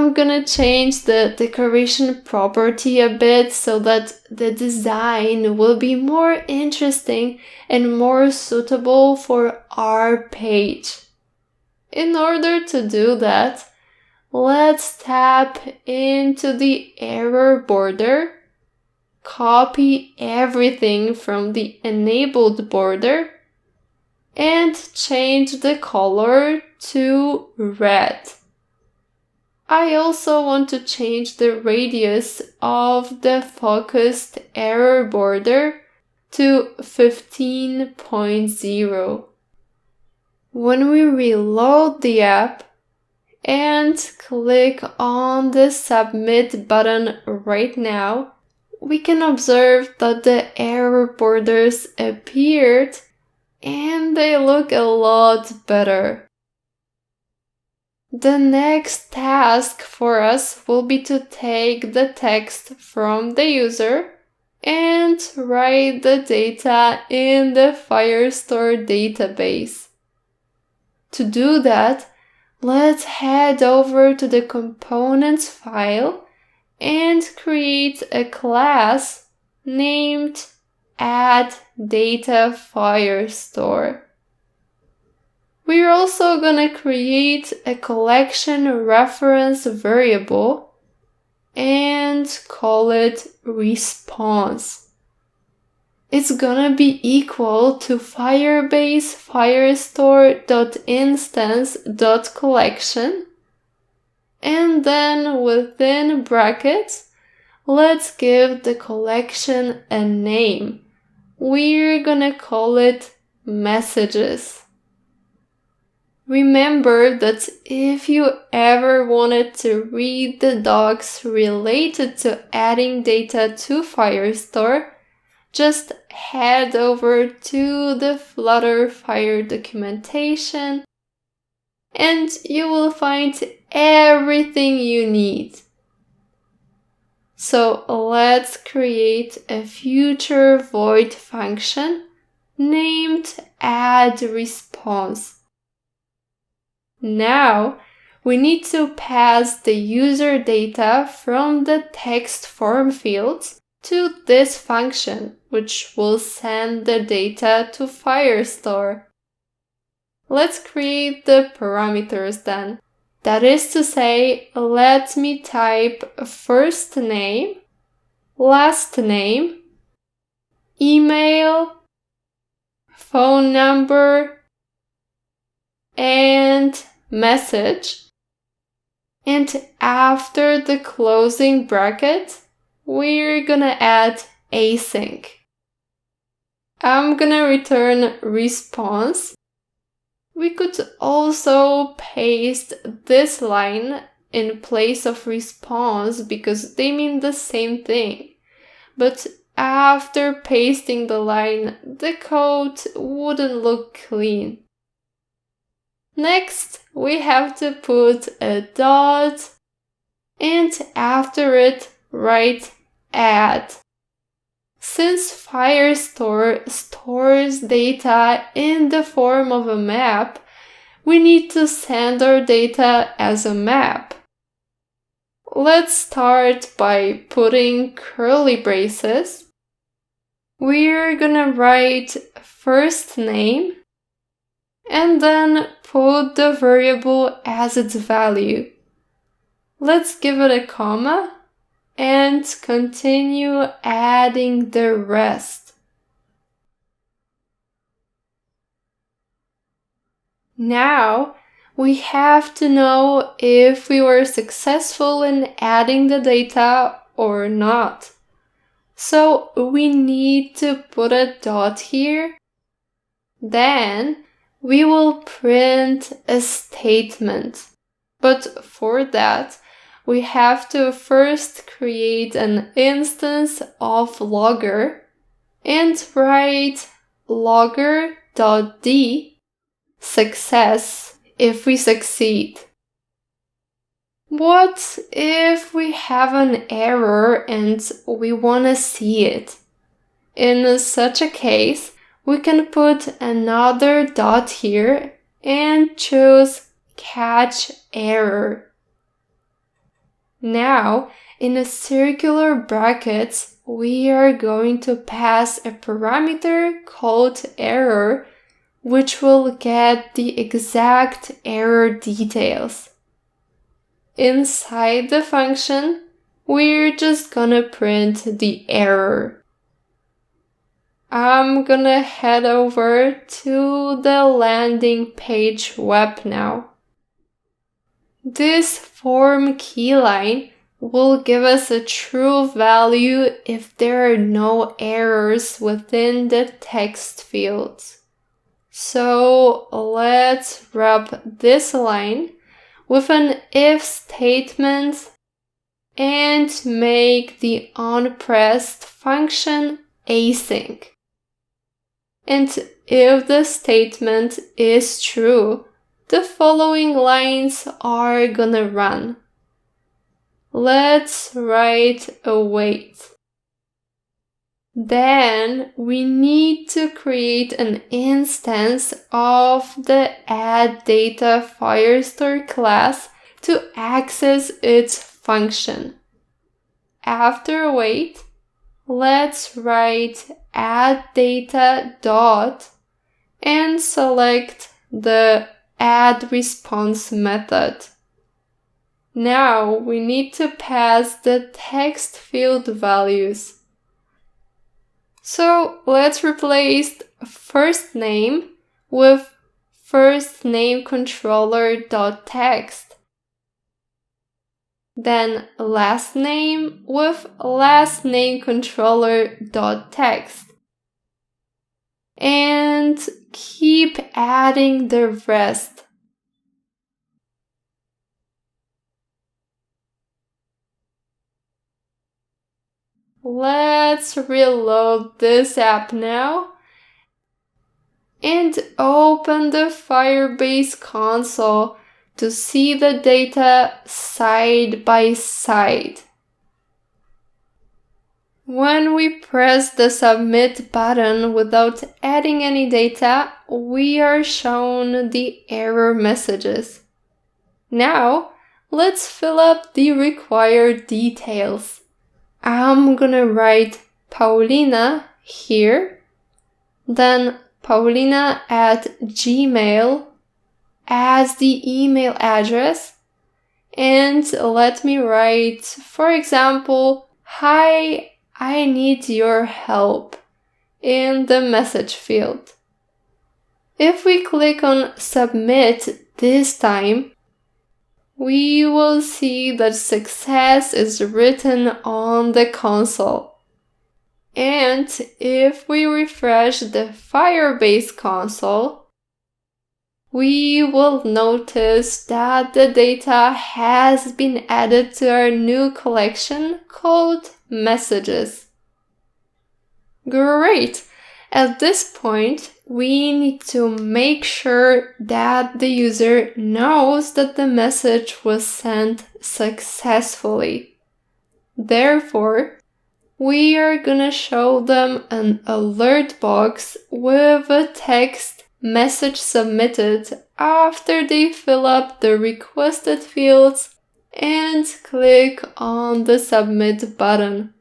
I'm gonna change the decoration property a bit so that the design will be more interesting and more suitable for our page. In order to do that, let's tap into the error border, copy everything from the enabled border, and change the color to red. I also want to change the radius of the focused error border to 15.0. When we reload the app and click on the Submit button right now, we can observe that the error borders appeared and they look a lot better. The next task for us will be to take the text from the user and write the data in the Firestore database. To do that, let's head over to the components file and create a class named addDataFirestore. We're also gonna create a collection reference variable and call it response. It's gonna be equal to Firebase firestore.instance.collection, and then within brackets, let's give the collection a name. We're gonna call it messages. Remember that if you ever wanted to read the docs related to adding data to Firestore, just head over to the Flutter Fire documentation and you will find everything you need. So let's create a future void function named addResponse. Now, we need to pass the user data from the text form fields to this function, which will send the data to Firestore. Let's create the parameters then. That is to say, let me type first name, last name, email, phone number, and message, and after the closing bracket, we're gonna add async. I'm gonna return response. We could also paste this line in place of response because they mean the same thing. But after pasting the line, the code wouldn't look clean. Next, we have to put a dot and after it write add. Since Firestore stores data in the form of a map, we need to send our data as a map. Let's start by putting curly braces. We're gonna write first name and then put the variable as its value. Let's give it a comma and continue adding the rest. Now, we have to know if we were successful in adding the data or not. So we need to put a dot here. Then we will print a statement. But for that, we have to first create an instance of logger and write logger.d success if we succeed. What if we have an error and we want to see it? In such a case, we can put another dot here and choose catch error. Now, in a circular brackets, we are going to pass a parameter called error, which will get the exact error details. Inside the function, we're just gonna print the error. I'm gonna head over to the landing page web now. This form keyline will give us a true value if there are no errors within the text fields. So let's wrap this line with an if statement and make the onPressed function async. And if the statement is true, the following lines are gonna run. Let's write await. Then we need to create an instance of the addData Firestore class to access its function. After await, let's write addData dot and select the addResponse method. Now we need to pass the text field values. So let's replace first name with firstNameController.text. Then last name with lastNameController.text. And keep adding the rest. Let's reload this app now and open the Firebase console to see the data side by side. When we press the submit button without adding any data, we are shown the error messages. Now, let's fill up the required details. I'm gonna write Paulina here, then Paulina@gmail as the email address, and let me write, for example, hi, I need your help in the message field. If we click on submit this time, we will see that success is written on the console. And if we refresh the Firebase console, we will notice that the data has been added to our new collection called Messages. Great! At this point, we need to make sure that the user knows that the message was sent successfully. Therefore, we are gonna show them an alert box with a text message submitted after they fill up the requested fields and click on the submit button.